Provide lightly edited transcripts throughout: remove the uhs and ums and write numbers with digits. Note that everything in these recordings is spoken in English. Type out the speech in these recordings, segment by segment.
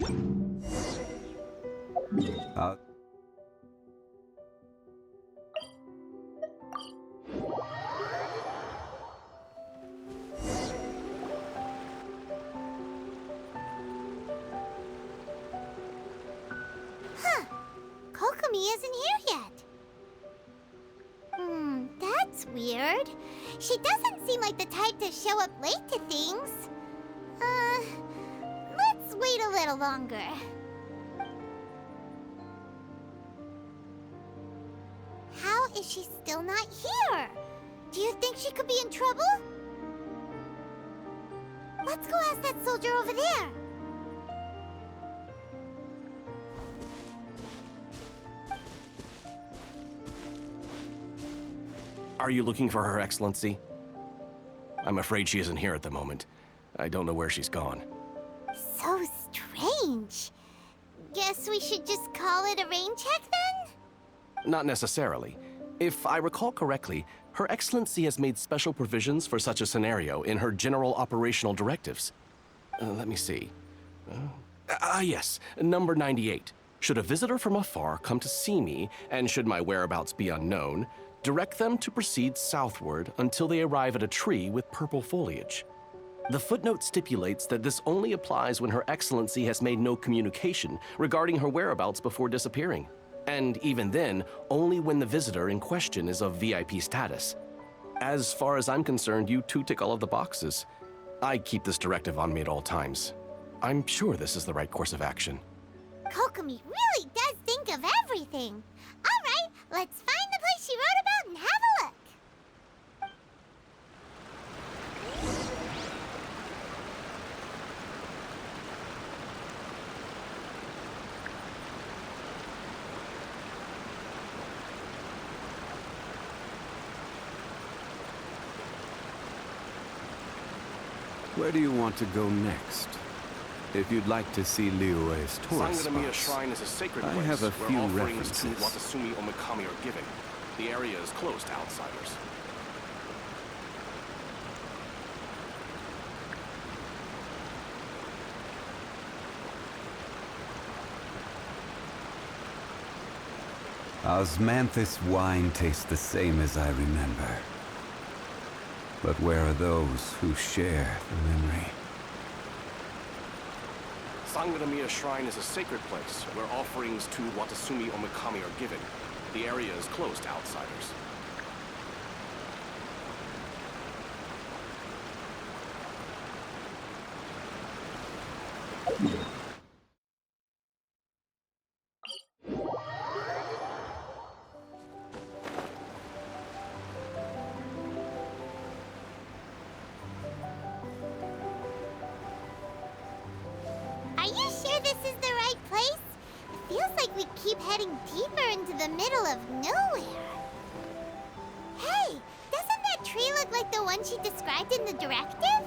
Uh, Huh. Kokomi isn't here yet. That's weird. She doesn't seem like the type to show up late to things. Let's wait a little longer. How is she still not here? Do you think she could be in trouble? Let's go ask that soldier over there. Are you looking for Her Excellency? I'm afraid she isn't here at the moment. I don't know where she's gone. So strange. Guess we should just call it a rain check then? Not necessarily. If I recall correctly, Her Excellency has made special provisions for such a scenario in her general operational directives. Let me see. Yes, number 98. Should a visitor from afar come to see me, and should my whereabouts be unknown, direct them to proceed southward until they arrive at a tree with purple foliage. The footnote stipulates that this only applies when Her Excellency has made no communication regarding her whereabouts before disappearing. And even then, only when the visitor in question is of VIP status. As far as I'm concerned, you two tick all of the boxes. I keep this directive on me at all times. I'm sure this is the right course of action. Kokomi really does think of everything. All right, let's find the place she wrote about and have a look. where do you want to go next? If you'd like to see Liyue's tourist Sanganamiya spots, Shrine is a sacred I place have a where few offerings to references. Watasumi Omikami are given. The area is closed to outsiders. Osmanthus wine tastes the same as I remember. But where are those who share the memory? Sanganamiya Shrine is a sacred place where offerings to Watasumi Omikami are given. The area is closed to outsiders. Are you sure this is the right place? It feels like we keep heading deeper into the middle of nowhere. Hey, doesn't that tree look like the one she described in the directive?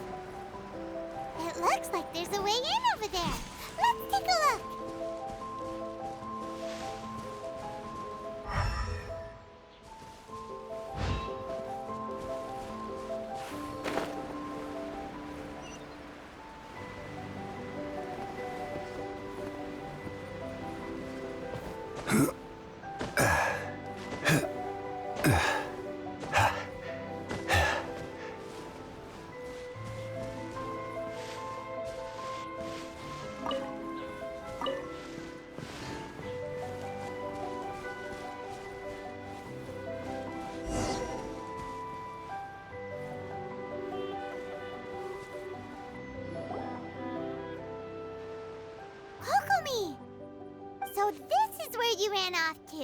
It looks like there's a way in over there. Let's take a look. Kokomi! So this is where you ran off to.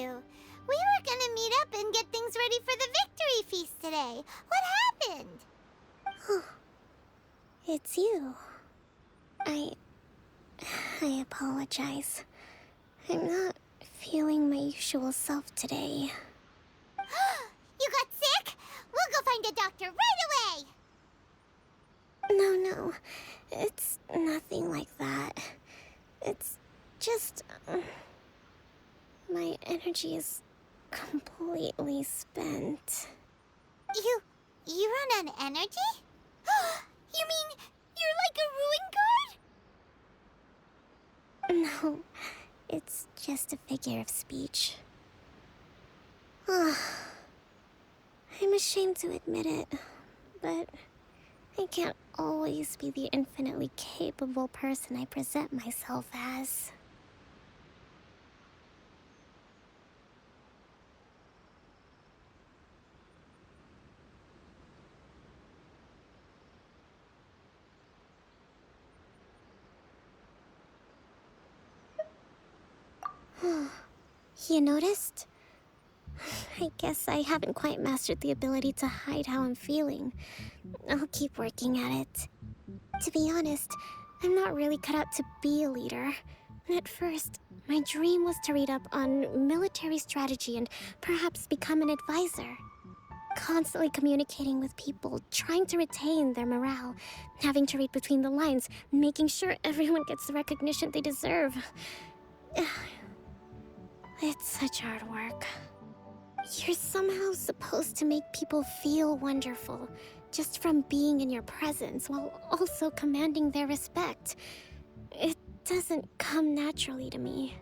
We were gonna meet up and get things ready for the victory feast today. What happened? It's you. I apologize. I'm not feeling my usual self today. You got sick? We'll go find a doctor right away! No, it's nothing like that. It's just... my energy is completely spent. You run on energy? You mean you're like a ruin Oh, it's just a figure of speech. I'm ashamed to admit it, but I can't always be the infinitely capable person I present myself as. You noticed? I guess I haven't quite mastered the ability to hide how I'm feeling. I'll keep working at it. To be honest, I'm not really cut out to be a leader. At first, my dream was to read up on military strategy and perhaps become an advisor. Constantly communicating with people, trying to retain their morale, having to read between the lines, making sure everyone gets the recognition they deserve. It's such hard work. You're somehow supposed to make people feel wonderful, just from being in your presence, while also commanding their respect. It doesn't come naturally to me.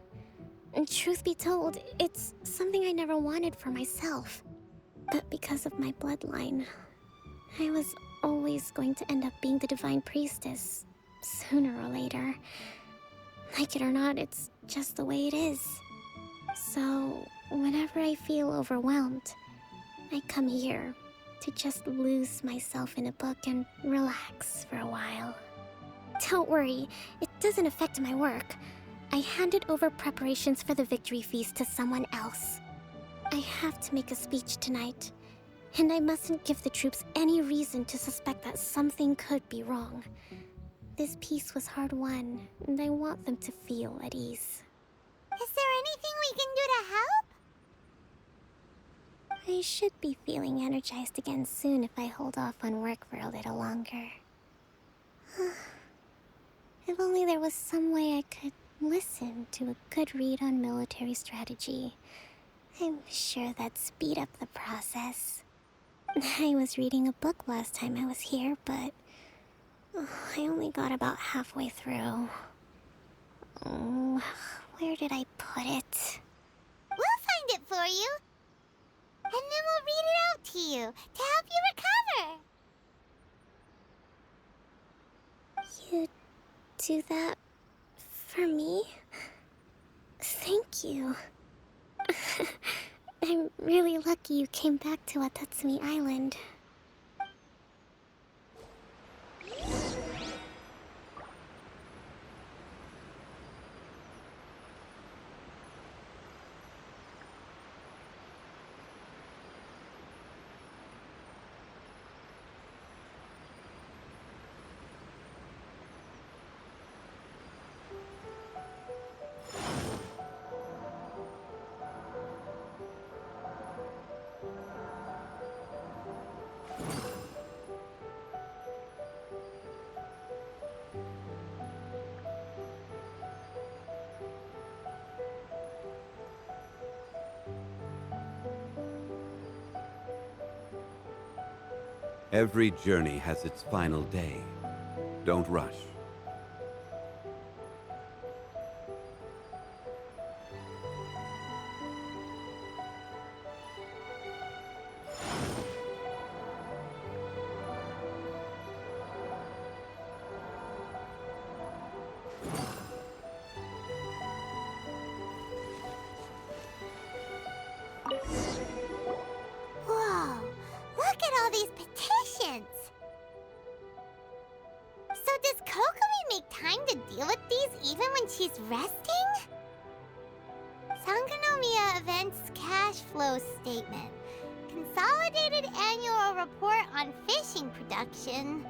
And truth be told, it's something I never wanted for myself. But because of my bloodline, I was always going to end up being the Divine Priestess, sooner or later. Like it or not, it's just the way it is. So, whenever I feel overwhelmed, I come here to just lose myself in a book and relax for a while. Don't worry, it doesn't affect my work. I handed over preparations for the victory feast to someone else. I have to make a speech tonight, and I mustn't give the troops any reason to suspect that something could be wrong. This peace was hard-won, and I want them to feel at ease. Is there anything we can do to help? I should be feeling energized again soon if I hold off on work for a little longer. If only there was some way I could listen to a good read on military strategy. I'm sure that'd speed up the process. I was reading a book last time I was here, but I only got about halfway through. Oh, where did I put it? We'll find it for you. And then we'll read it out to you to help you recover. You do that for me? Thank you. I'm really lucky you came back to Watatsumi Island. Every journey has its final day. Don't rush. Whoa, look at all these petitions. So does Kokomi make time to deal with these even when she's resting? Sangonomiya Events Cash Flow Statement. Consolidated Annual Report on Fishing Production.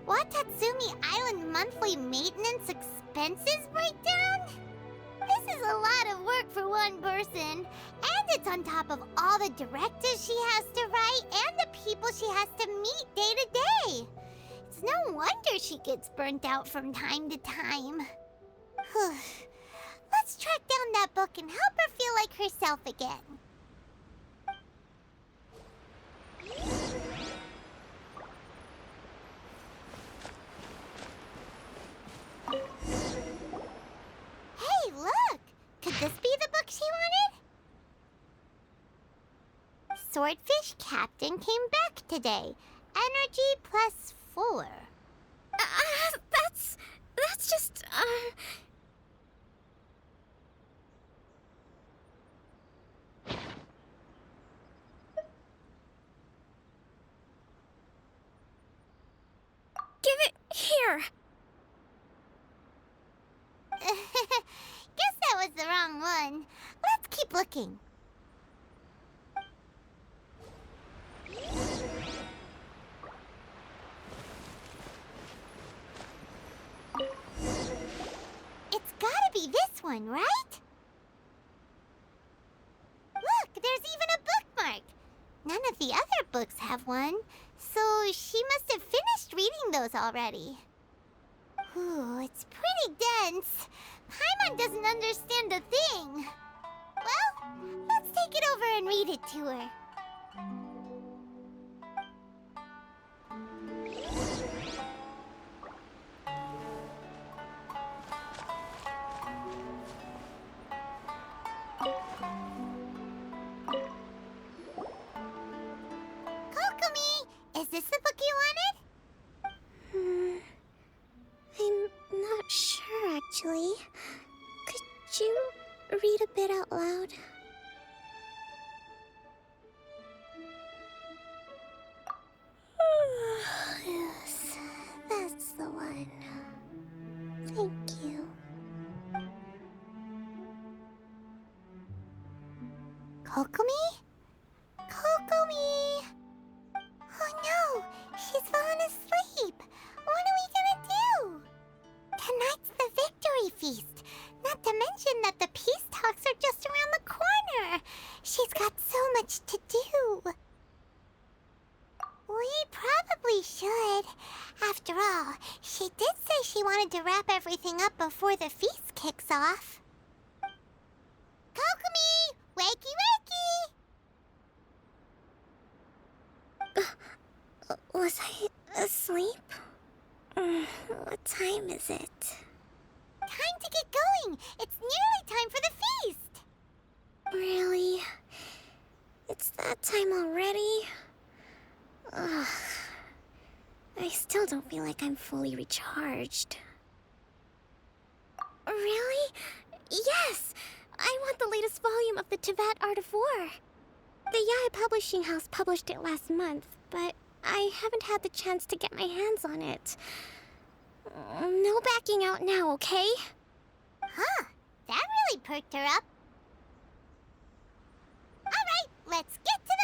Watatsumi Island Monthly Maintenance Expenses Breakdown? This is a lot of work for one person. And it's on top of all the directives she has to write and the people she has to meet day to day. It's no wonder she gets burnt out from time to time. Let's track down that book and help her feel like herself again. Hey, this be the book she wanted? Swordfish Captain came back today. Energy +4. That's just, Give it here! Guess that was the wrong one. Let's keep looking. It's gotta be this one, right? Look, there's even a bookmark. None of the other books have one, so she must have finished reading those already. Ooh, it's pretty dense. Paimon doesn't understand a thing. Well, let's take it over and read it to her. Kokomi, is this the book you wanted? I'm not sure, actually. Could you read a bit out loud? Yes, that's the one. Thank you. Kokomi? Kokomi! Oh no, she's fallen asleep. What are we gonna do? Tonight's the victory feast. Not to mention that the peace talks are just around the corner. She's got so much to do. We probably should. After all, she did say she wanted to wrap everything up before the feast kicks off. Kokomi! Wakey wakey! Was I asleep? What time is it? Time to get going! It's nearly time for the feast! Really? It's that time already? Ugh. I still don't feel like I'm fully recharged. Really? Yes! I want the latest volume of the Tevat Art of War. The Yai Publishing House published it last month, but I haven't had the chance to get my hands on it. No backing out now, okay? Huh, that really perked her up. Alright, let's get to